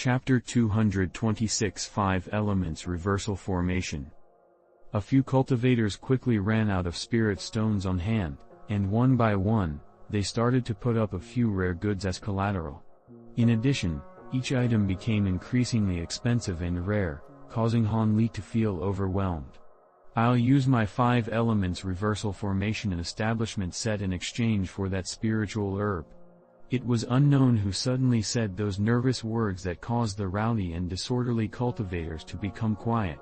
Chapter 226 5 Elements Reversal Formation. A few cultivators quickly ran out of spirit stones on hand, and one by one, they started to put up a few rare goods as collateral. In addition, each item became increasingly expensive and rare, causing Han Li to feel overwhelmed. "I'll use my 5 elements reversal formation and establishment set in exchange for that spiritual herb." It was unknown who suddenly said those nervous words that caused the rowdy and disorderly cultivators to become quiet.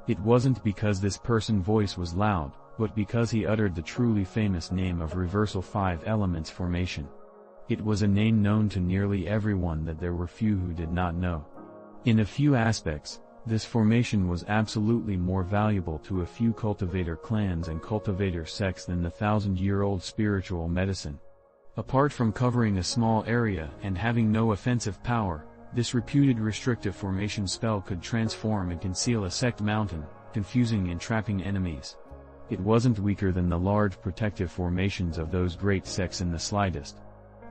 It wasn't because this person's voice was loud, but because he uttered the truly famous name of Reversal 5 Elements Formation. It was a name known to nearly everyone that there were few who did not know. In a few aspects, this formation was absolutely more valuable to a few cultivator clans and cultivator sects than the 1,000-year-old spiritual medicine. Apart from covering a small area and having no offensive power, this reputed restrictive formation spell could transform and conceal a sect mountain, confusing and trapping enemies. It wasn't weaker than the large protective formations of those great sects in the slightest.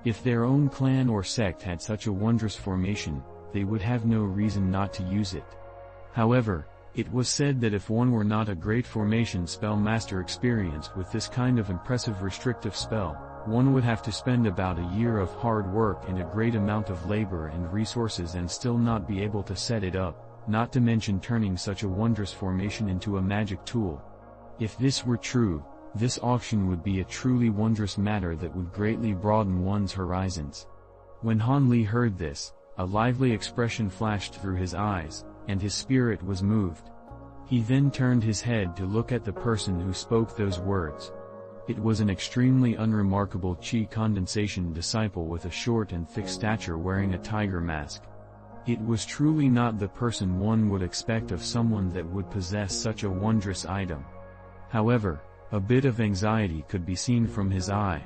If their own clan or sect had such a wondrous formation, they would have no reason not to use it. However, it was said that if one were not a great formation spell master experienced with this kind of impressive restrictive spell, one would have to spend about a year of hard work and a great amount of labor and resources and still not be able to set it up, not to mention turning such a wondrous formation into a magic tool. If this were true, this auction would be a truly wondrous matter that would greatly broaden one's horizons. When Han Li heard this, a lively expression flashed through his eyes, and his spirit was moved. He then turned his head to look at the person who spoke those words. It was an extremely unremarkable Qi condensation disciple with a short and thick stature wearing a tiger mask. It was truly not the person one would expect of someone that would possess such a wondrous item. However, a bit of anxiety could be seen from his eye.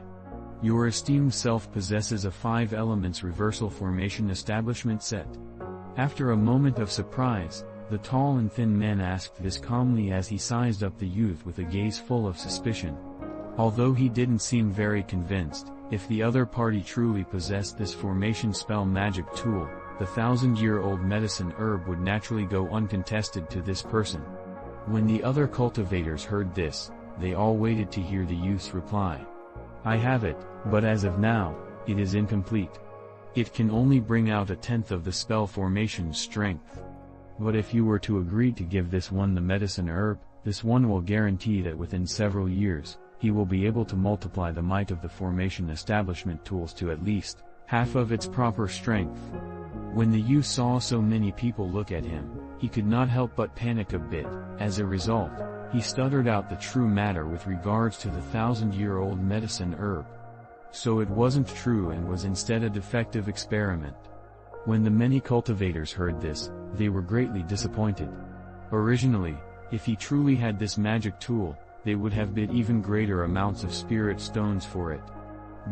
"Your esteemed self possesses a 5 elements reversal formation establishment set?" After a moment of surprise, the tall and thin man asked this calmly as he sized up the youth with a gaze full of suspicion. Although he didn't seem very convinced, if the other party truly possessed this formation spell magic tool, the 1,000-year-old medicine herb would naturally go uncontested to this person. When the other cultivators heard this, they all waited to hear the youth's reply. "I have it, but as of now, it is incomplete. It can only bring out a tenth of the spell formation's strength. But if you were to agree to give this one the medicine herb, this one will guarantee that within several years, he will be able to multiply the might of the formation establishment tools to at least half of its proper strength." When the youth saw so many people look at him, he could not help but panic a bit. As a result, he stuttered out the true matter with regards to the 1,000-year-old medicine herb. So it wasn't true and was instead a defective experiment. When the many cultivators heard this, they were greatly disappointed. Originally, if he truly had this magic tool, they would have bid even greater amounts of spirit stones for it.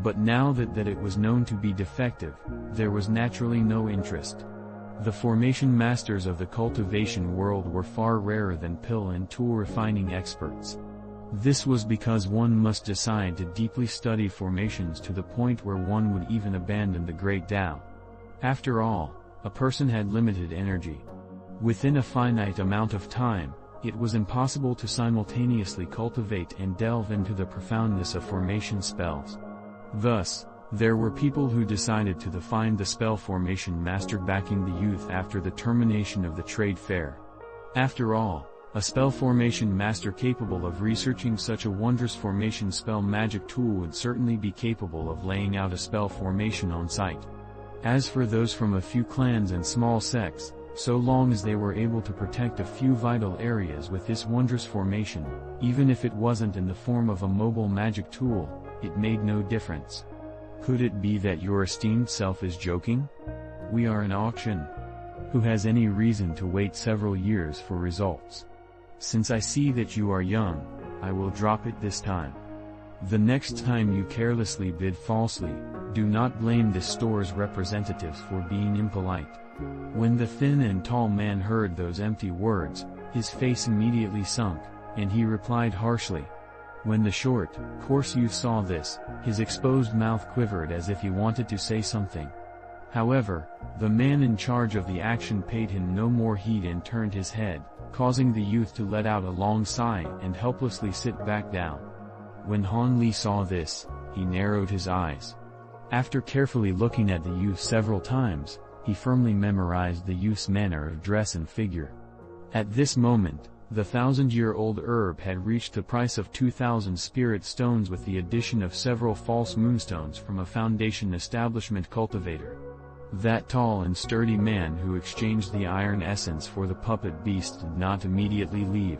But now that it was known to be defective, there was naturally no interest. The formation masters of the cultivation world were far rarer than pill and tool refining experts. This was because one must decide to deeply study formations to the point where one would even abandon the great Tao. After all, a person had limited energy. Within a finite amount of time, it was impossible to simultaneously cultivate and delve into the profoundness of formation spells. Thus, there were people who decided to find the spell formation master backing the youth after the termination of the trade fair. After all, a spell formation master capable of researching such a wondrous formation spell magic tool would certainly be capable of laying out a spell formation on site. As for those from a few clans and small sects, so long as they were able to protect a few vital areas with this wondrous formation, even if it wasn't in the form of a mobile magic tool, it made no difference. Could it be that your esteemed self is joking? We are an auction. Who has any reason to wait several years for results? Since I see that you are young, I will drop it this time. The next time you carelessly bid falsely, do not blame this store's representatives for being impolite." When the thin and tall man heard those empty words, his face immediately sunk, and he replied harshly. When the short, coarse youth saw this, his exposed mouth quivered as if he wanted to say something. However, the man in charge of the action paid him no more heed and turned his head, causing the youth to let out a long sigh and helplessly sit back down. When Han Li saw this, he narrowed his eyes. After carefully looking at the youth several times, he firmly memorized the youth's manner of dress and figure. At this moment, the 1,000-year-old herb had reached the price of 2,000 spirit stones with the addition of several false moonstones from a Foundation establishment cultivator. That tall and sturdy man who exchanged the iron essence for the puppet beast did not immediately leave.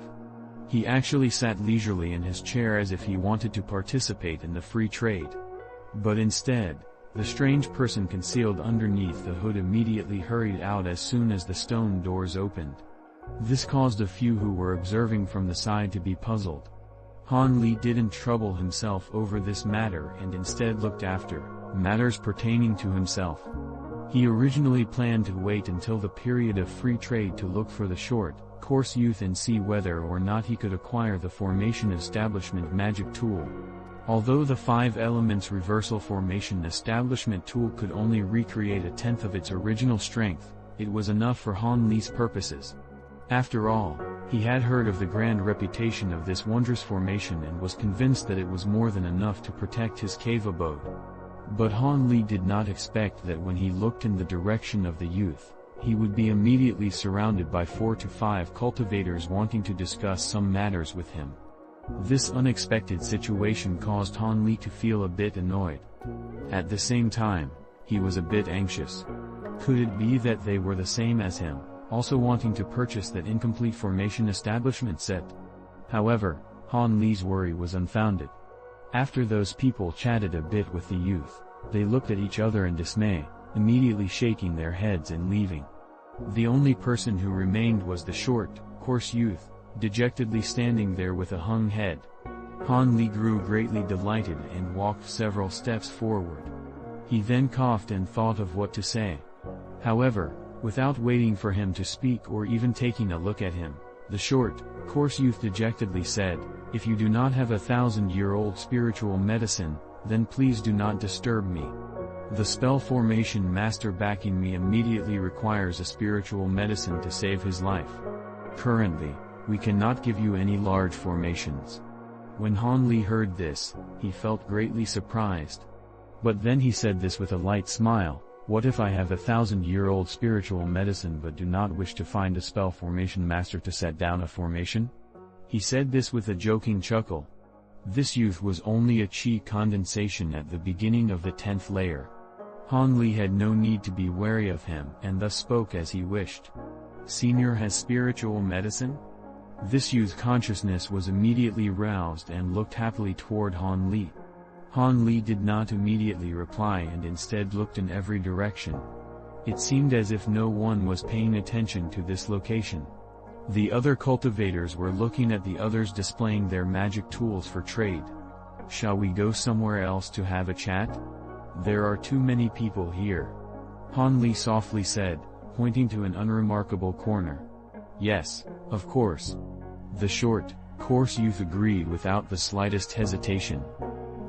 He actually sat leisurely in his chair as if he wanted to participate in the free trade. But instead, the strange person concealed underneath the hood immediately hurried out as soon as the stone doors opened. This caused a few who were observing from the side to be puzzled. Han Li didn't trouble himself over this matter and instead looked after matters pertaining to himself. He originally planned to wait until the period of free trade to look for the short, coarse youth and see whether or not he could acquire the Formation Establishment magic tool. Although the 5 elements reversal Formation Establishment tool could only recreate a tenth of its original strength, it was enough for Han Li's purposes. After all, he had heard of the grand reputation of this wondrous formation and was convinced that it was more than enough to protect his cave abode. But Han Li did not expect that when he looked in the direction of the youth, he would be immediately surrounded by 4 to 5 cultivators wanting to discuss some matters with him. This unexpected situation caused Han Li to feel a bit annoyed. At the same time, he was a bit anxious. Could it be that they were the same as him, also wanting to purchase that incomplete Formation Establishment set? However, Han Li's worry was unfounded. After those people chatted a bit with the youth, they looked at each other in dismay, immediately shaking their heads and leaving. The only person who remained was the short, coarse youth, dejectedly standing there with a hung head. Han Li grew greatly delighted and walked several steps forward. He then coughed and thought of what to say. However, without waiting for him to speak or even taking a look at him, the short, coarse youth dejectedly said, "If you do not have 1,000-year-old spiritual medicine, then please do not disturb me. The spell formation master backing me immediately requires a spiritual medicine to save his life. Currently, we cannot give you any large formations." When Han Li heard this, he felt greatly surprised. But then he said this with a light smile, "What if I have 1,000-year-old spiritual medicine but do not wish to find a spell formation master to set down a formation?" He said this with a joking chuckle. This youth was only a chi condensation at the beginning of the 10th layer. Han Li had no need to be wary of him and thus spoke as he wished. "Senior has spiritual medicine?" This youth's consciousness was immediately roused and looked happily toward Han Li. Han Li did not immediately reply and instead looked in every direction. It seemed as if no one was paying attention to this location. The other cultivators were looking at the others displaying their magic tools for trade. "Shall we go somewhere else to have a chat? There are too many people here," Han Li softly said, pointing to an unremarkable corner. "Yes, of course." The short, coarse youth agreed without the slightest hesitation.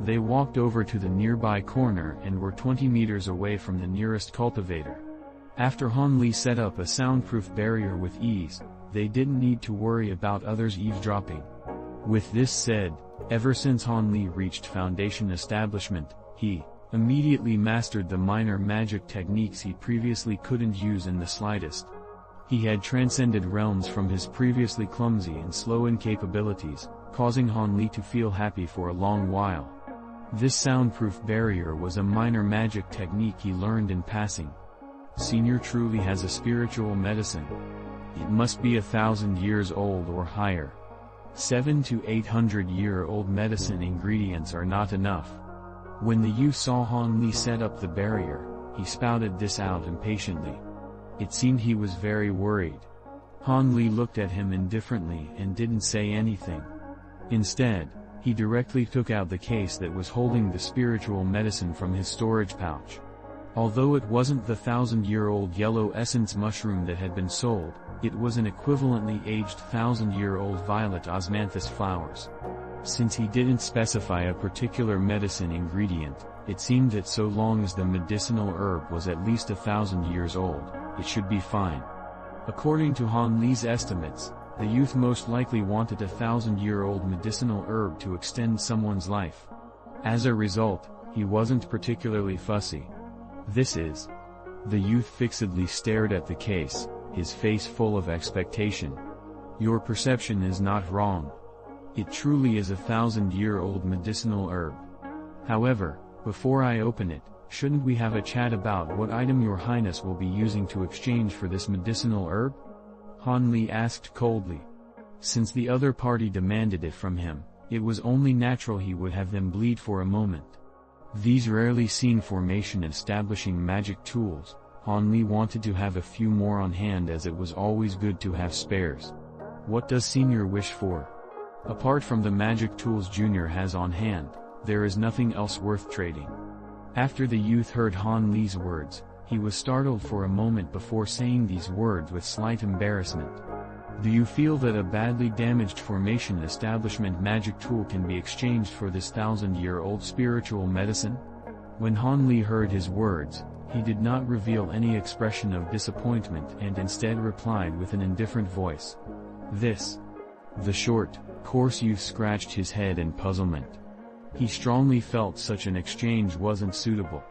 They walked over to the nearby corner and were 20 meters away from the nearest cultivator. After Han Li set up a soundproof barrier with ease, they didn't need to worry about others eavesdropping. With this said, ever since Han Li reached Foundation Establishment, he immediately mastered the minor magic techniques he previously couldn't use in the slightest. He had transcended realms from his previously clumsy and slow incapabilities, causing Han Li to feel happy for a long while. This soundproof barrier was a minor magic technique he learned in passing. Senior truly has a spiritual medicine. It must be 1,000 years old or higher. 700 to 800-year-old medicine ingredients are not enough. When the youth saw Han Li set up the barrier, he spouted this out impatiently. It seemed he was very worried. Han Li looked at him indifferently and didn't say anything. Instead, he directly took out the case that was holding the spiritual medicine from his storage pouch. Although it wasn't the 1,000-year-old yellow essence mushroom that had been sold, it was an equivalently aged 1,000-year-old violet osmanthus flowers. Since he didn't specify a particular medicine ingredient, It seemed that so long as the medicinal herb was at least 1,000 years old, it should be fine. According to Han Li's estimates, the youth most likely wanted a 1,000-year-old medicinal herb to extend someone's life. As a result, he wasn't particularly fussy. The youth fixedly stared at the case, his face full of expectation. Your perception is not wrong. It truly is a 1,000-year-old medicinal herb. However, before I open it, shouldn't we have a chat about what item your highness will be using to exchange for this medicinal herb? Han Li asked coldly. Since the other party demanded it from him, it was only natural he would have them bleed for a moment. These rarely seen formation establishing magic tools, Han Li wanted to have a few more on hand as it was always good to have spares. What does Senior wish for? Apart from the magic tools Junior has on hand, there is nothing else worth trading. After the youth heard Han Li's words, he was startled for a moment before saying these words with slight embarrassment. Do you feel that a badly damaged formation establishment magic tool can be exchanged for this 1,000-year-old spiritual medicine? When Han Li heard his words, he did not reveal any expression of disappointment and instead replied with an indifferent voice. The short, coarse youth scratched his head in puzzlement. He strongly felt such an exchange wasn't suitable.